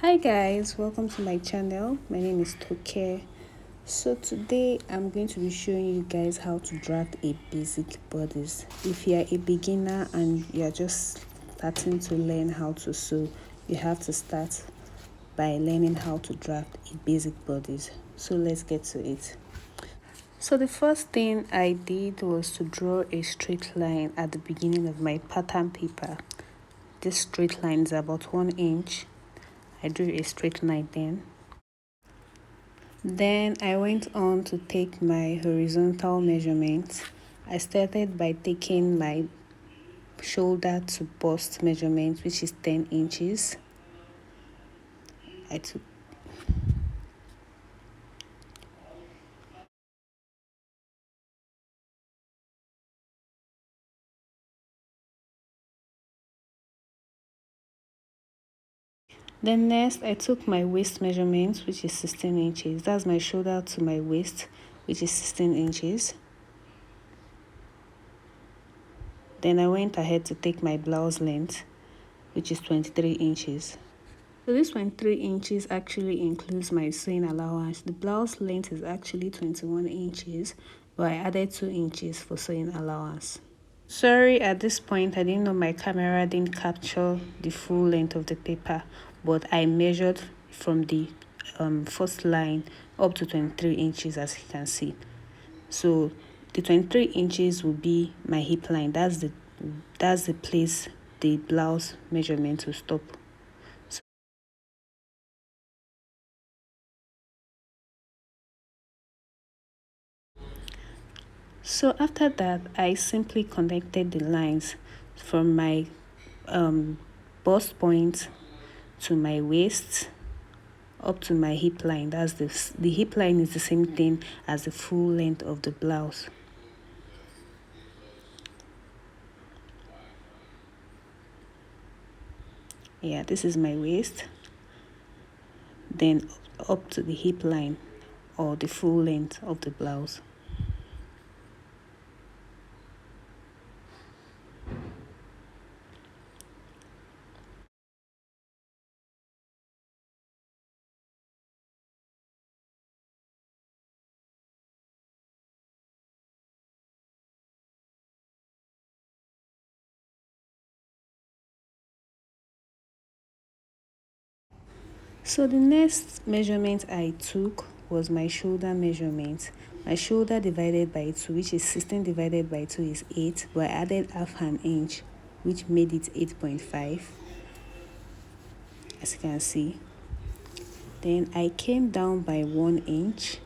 Hi guys, welcome to my channel. My name is Toke. So today I'm going to be showing you guys how to draft a basic bodice. If you are a beginner and you are just starting to learn how to sew, you have to start by learning how to draft a basic bodice. So let's get to it. So the first thing I did was to draw a straight line at the beginning of my pattern paper. This straight line is about 1 inch. I drew a straight line then I went on to take my horizontal measurements. I started by taking my shoulder to bust measurement, which is 10 inches. I took Then next I took my waist measurement, which is 16 inches. That's my shoulder to my waist, which is 16 inches. Then I went ahead to take my blouse length, which is 23 inches. So this 23 inches actually includes my sewing allowance. The blouse length is actually 21 inches, but I added 2 inches for sewing allowance. Sorry, at this point I didn't know my camera didn't capture the full length of the paper, but I measured from the first line up to 23 inches, as you can see. So the 23 inches will be my hip line. That's the place the blouse measurement will stop. So after that, I simply connected the lines from my bust point to my waist up to my hip line. That's the hip line is the same thing as the full length of the blouse. Yeah, this is my waist. Then up to the hip line or the full length of the blouse. So the next measurement I took was my shoulder measurement. My shoulder divided by 2, which is 16 divided by 2 is 8, but I added half an inch, which made it 8.5, as you can see. Then I came down by 1 inch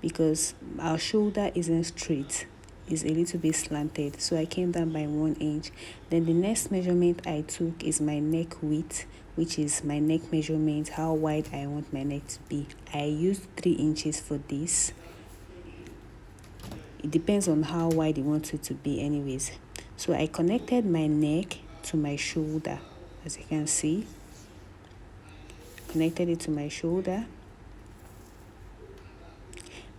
because our shoulder isn't straight, it's a little bit slanted, so I came down by 1 inch. Then the next measurement I took is my neck width, which is my neck measurement, how wide I want my neck to be. I used 3 inches for this. It depends on how wide you want it to be anyways. So I connected my neck to my shoulder, as you can see. Connected it to my shoulder.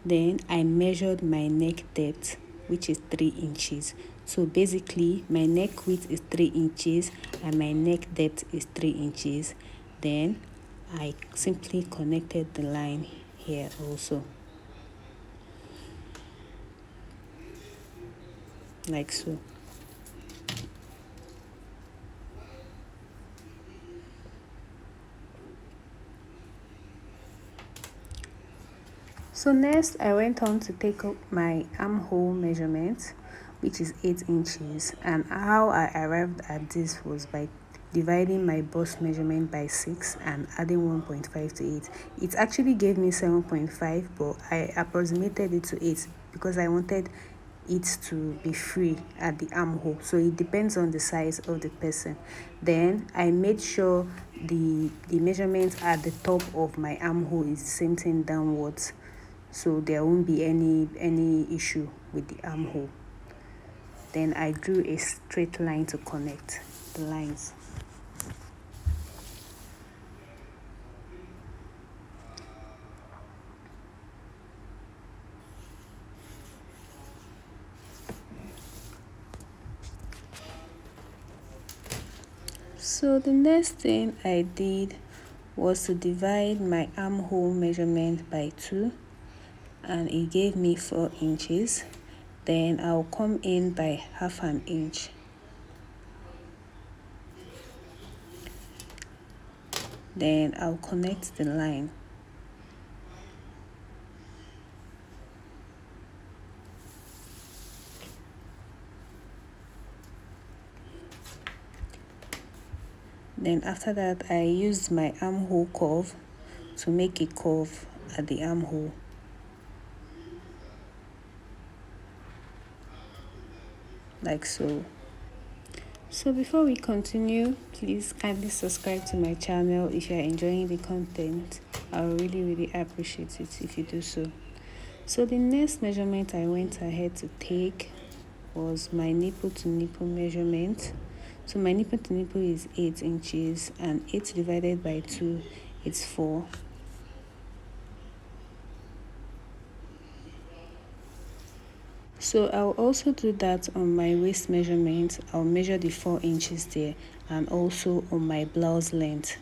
Then I measured my neck depth, which is 3 inches. So basically my neck width is 3 inches and my neck depth is 3 inches. Then I simply connected the line here also, like so. So next I went on to take up my armhole measurement, which is 8 inches, and how I arrived at this was by dividing my bust measurement by 6 and adding 1.5 to it. It actually gave me 7.5, but I approximated it to 8 because I wanted it to be free at the armhole, so it depends on the size of the person. Then I made sure the measurement at the top of my armhole is the same thing downwards, so there won't be any issue with the armhole. Then I drew a straight line to connect the lines. So the next thing I did was to divide my armhole measurement by 2, and it gave me 4 inches. Then I'll come in by half an inch. Then I'll connect the line. Then after that, I used my armhole curve to make a curve at the armhole. Like so. So before we continue, please kindly subscribe to my channel if you are enjoying the content. I will really appreciate it if you do so. So the next measurement I went ahead to take was my nipple to nipple measurement. So my nipple to nipple is 8 inches, and 8 divided by 2 is 4. So I'll also do that on my waist measurement. I'll measure the 4 inches there, and also on my blouse length.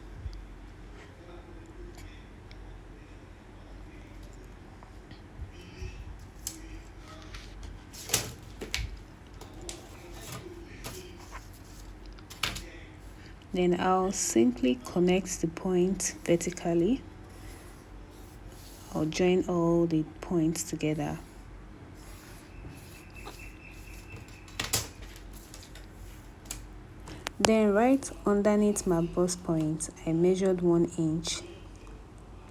Then I'll simply connect the point vertically. I'll join all the points together. Then right underneath my bust point, I measured 1 inch,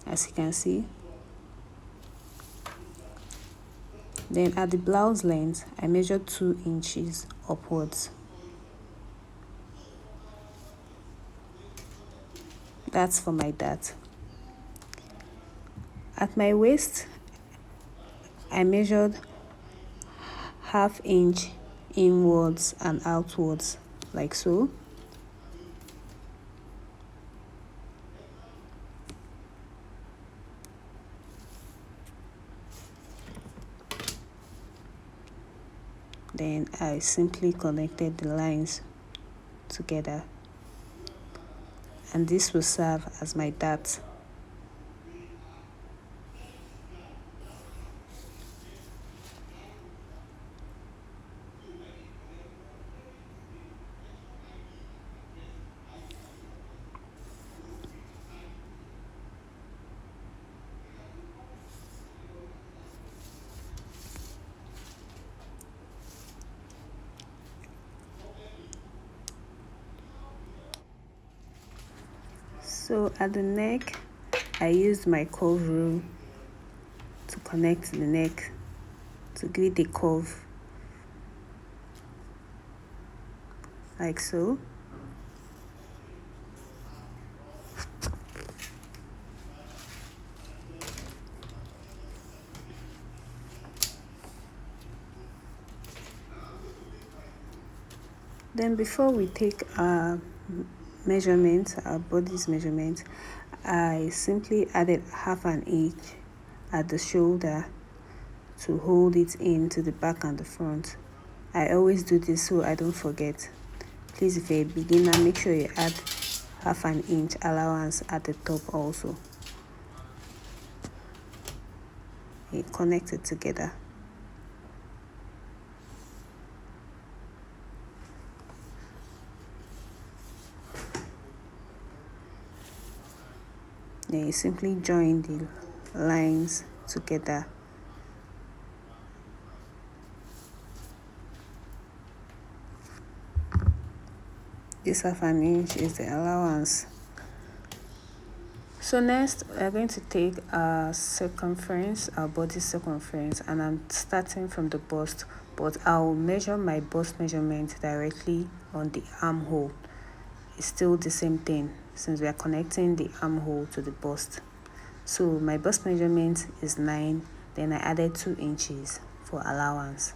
as you can see. Then at the blouse length, I measured 2 inches upwards. That's for my dart. At my waist, I measured ½ inch inwards and outwards, like so. Then I simply connected the lines together, and this will serve as my dart. So at the neck, I used my curve rule to connect the neck to give it a curve, like so. Then before we take our measurement, our body's measurement, I simply added ½ an inch at the shoulder to hold it in to the back and the front. I always do this so I don't forget. Please, if you're a beginner, make sure you add ½ an inch allowance at the top also. You connect it together. Then you simply join the lines together. This ½ an inch is the allowance. So next, we are going to take our circumference, our body circumference, and I'm starting from the bust, but I'll measure my bust measurement directly on the armhole. It's still the same thing since we are connecting the armhole to the bust. So my bust measurement is 9, then I added 2 inches for allowance,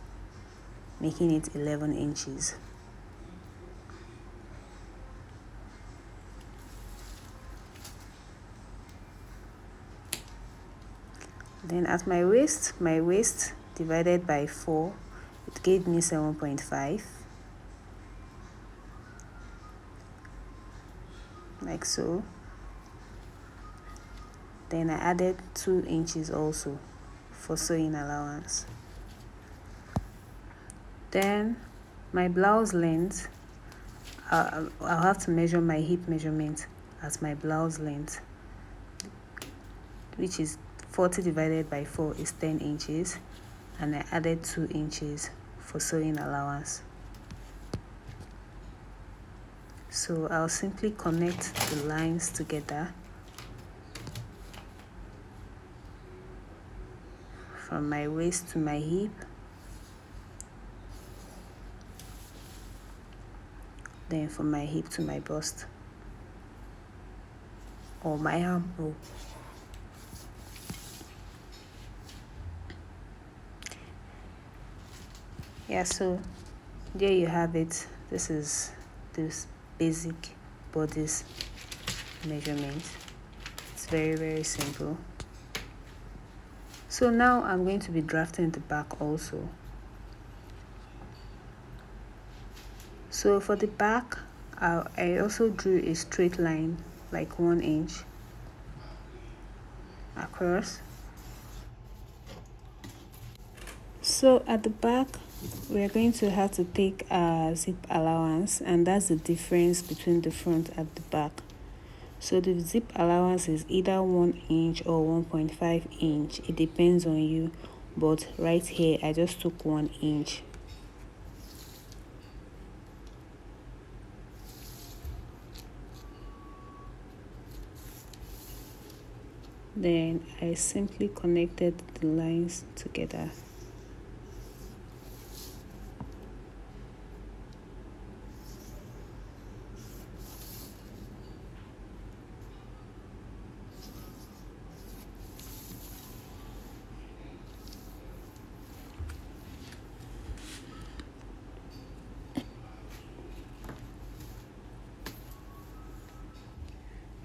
making it 11 inches. Then at my waist divided by 4, it gave me 7.5, like so. Then I added 2 inches also for sewing allowance. Then my blouse length, I'll have to measure my hip measurement as my blouse length, which is 40 divided by 4 is 10 inches, and I added 2 inches for sewing allowance. So I'll simply connect the lines together from my waist to my hip, then from my hip to my bust or my armhole. Yeah, so there you have it. This is this basic bodice measurement. It's very simple. So now I'm going to be drafting the back also. So for the back, I also drew a straight line like 1 inch across. So at the back, we're going to have to take a zip allowance, and that's the difference between the front and the back. So the zip allowance is either 1 inch or 1.5 inch. It depends on you, but right here I just took 1 inch. Then I simply connected the lines together.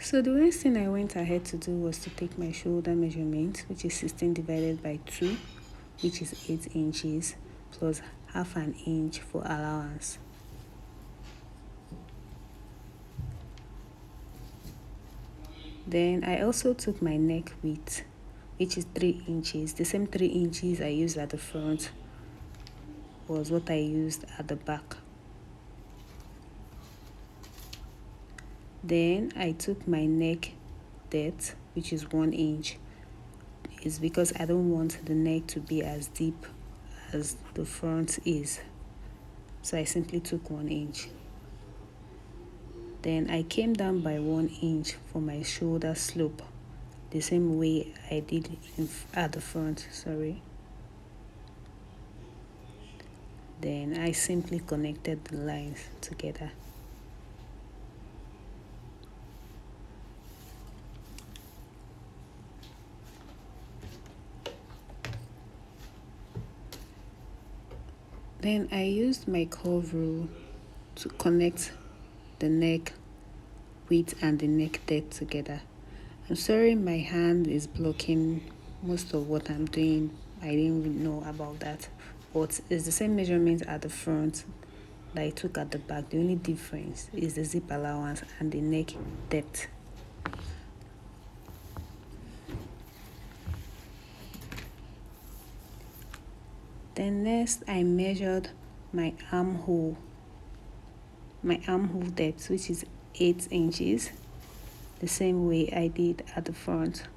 So the next thing I went ahead to do was to take my shoulder measurement, which is 16 divided by 2, which is 8 inches, plus half an inch for allowance. Then I also took my neck width, which is 3 inches. The same 3 inches I used at the front was what I used at the back. Then I took my neck depth, which is 1 inch. It's because I don't want the neck to be as deep as the front is. So I simply took 1 inch. Then I came down by 1 inch for my shoulder slope, the same way I did at the front, Then I simply connected the lines together. Then I used my curve rule to connect the neck width and the neck depth together. I'm sorry my hand is blocking most of what I'm doing. I didn't even know about that. But it's the same measurement at the front that I took at the back. The only difference is the zip allowance and the neck depth. Then next I measured my armhole depth, which is 8 inches, the same way I did at the front.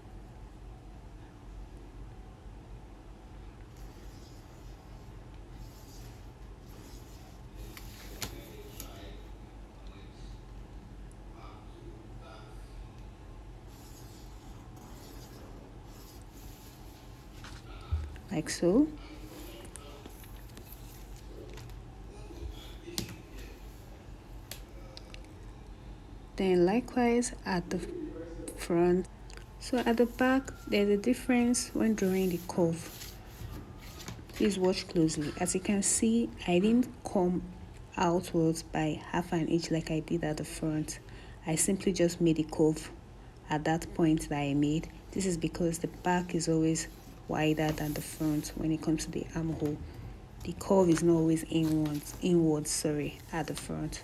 Like so. Then likewise at the front. So at the back, there's a difference when drawing the curve. Please watch closely. As you can see, I didn't come outwards by half an inch like I did at the front. I simply just made a curve at that point that I made. This is because the back is always wider than the front when it comes to the armhole. The curve is not always inwards at the front.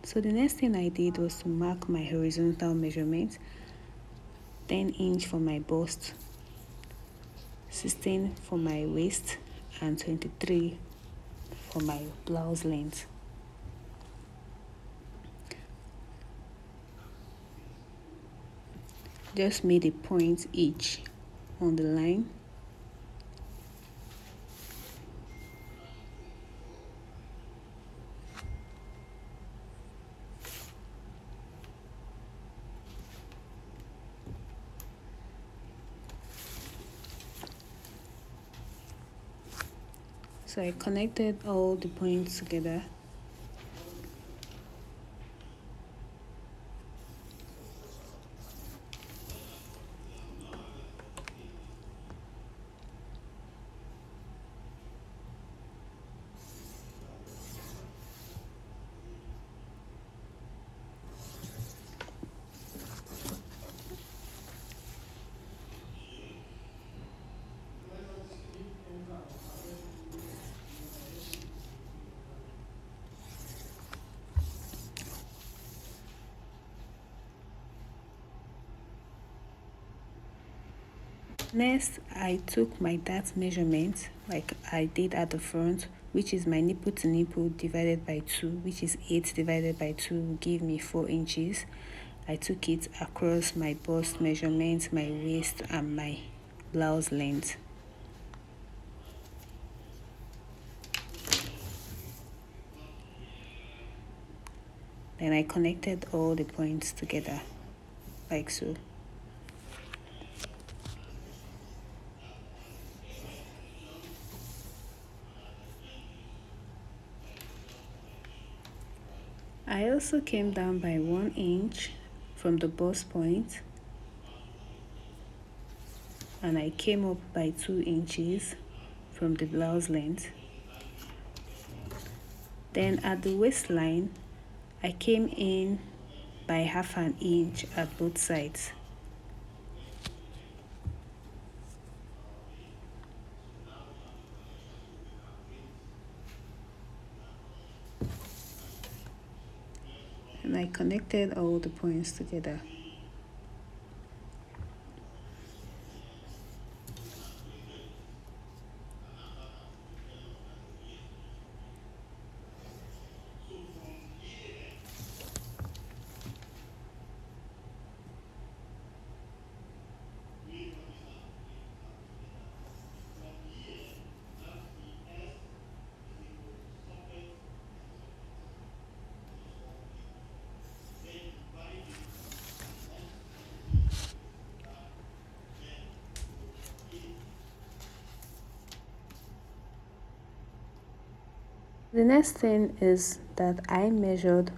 So So the next thing I did was to mark my horizontal measurement, 10" for my bust, 16 for my waist, and 23 for my blouse length. Just made a point each on the line. So I connected all the points together. Next, I took my dart measurement like I did at the front, which is my nipple to nipple divided by 2, which is 8 divided by 2 will give me 4 inches. I took it across my bust measurement, my waist, and my blouse length. Then I connected all the points together, like so. I also came down by 1 inch from the bust point, and I came up by 2 inches from the blouse length. Then at the waistline, I came in by 1/2 inch at both sides. And I connected all the points together. The next thing is that I measured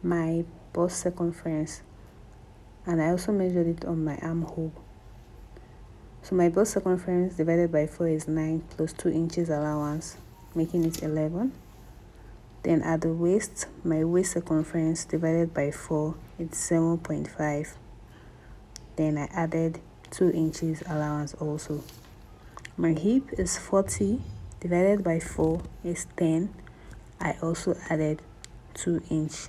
my bust circumference, and I also measured it on my armhole. So my bust circumference divided by 4 is 9 plus 2 inches allowance, making it 11. Then at the waist, my waist circumference divided by 4 is 7.5. Then I added 2 inches allowance also. My hip is 40 divided by 4 is 10. I also added 2-inch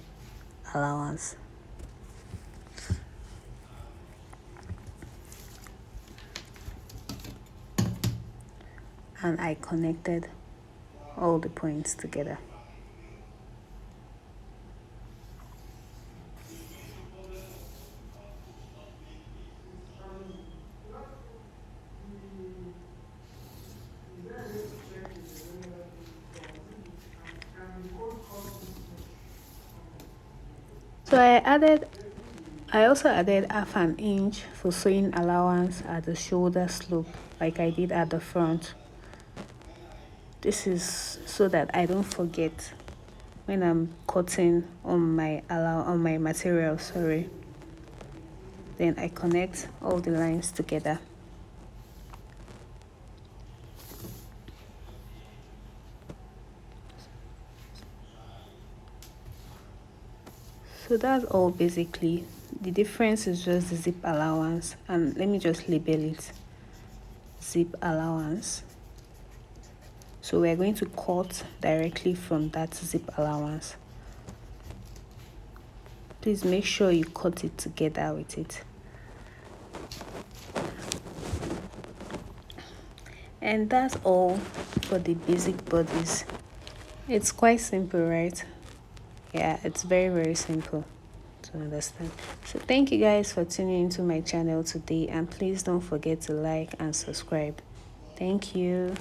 allowance. And I connected all the points together. So I also added 1/2 inch for sewing allowance at the shoulder slope like I did at the front. This is so that I don't forget when I'm cutting on my material, sorry. Then I connect all the lines together. So that's all basically. The difference is just the zip allowance, and let me just label it zip allowance. So we're going to cut directly from that zip allowance. please make sure you cut it together with it. And that's all for the basic bodice. It's quite simple, right? Yeah, it's very simple to understand. So thank you guys for tuning into my channel today, and please don't forget to like and subscribe. Thank you.